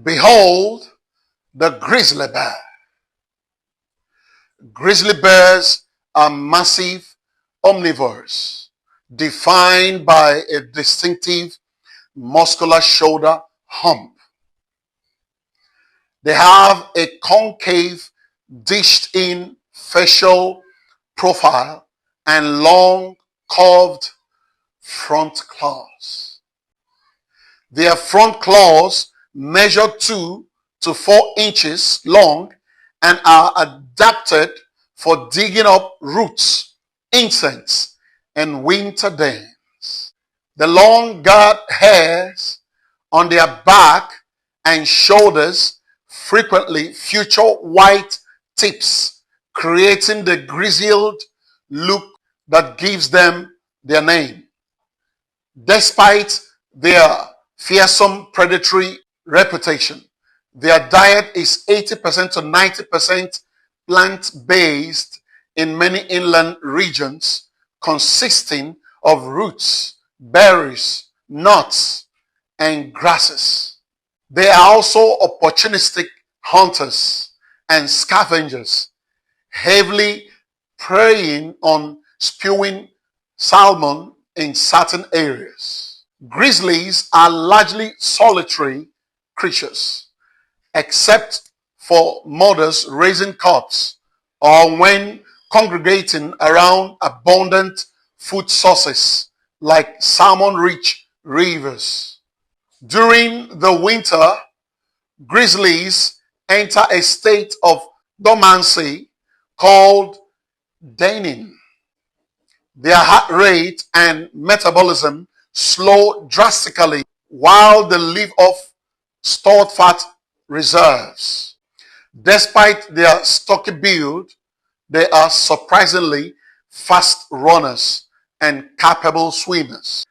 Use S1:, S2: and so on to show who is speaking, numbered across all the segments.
S1: Behold the grizzly bear. Grizzly bears are massive omnivores, defined by a distinctive muscular shoulder hump. They have a concave, dished-in facial profile and long, curved front claws. Their front claws measure 2 to 4 inches long and are adapted for digging up roots, insects, and winter dens. The long guard hairs on their back and shoulders frequently feature white tips, creating the grizzled look that gives them their name. Despite their fearsome predatory reputation, their diet is 80% to 90% plant-based in many inland regions, consisting of roots, berries, nuts, and grasses. They are also opportunistic hunters and scavengers, heavily preying on spewing salmon in certain areas. Grizzlies are largely solitary creatures, except for mothers raising cubs or when congregating around abundant food sources like salmon-rich rivers. During the winter, grizzlies enter a state of dormancy called denning. Their heart rate and metabolism slow drastically while they live off stored fat reserves. Despite their stocky build, they are surprisingly fast runners and capable swimmers.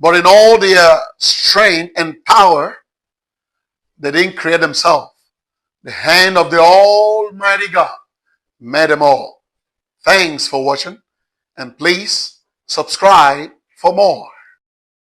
S1: But in all their strength and power, they didn't create themselves. The hand of the Almighty God made them all. Thanks for watching, and please subscribe for more.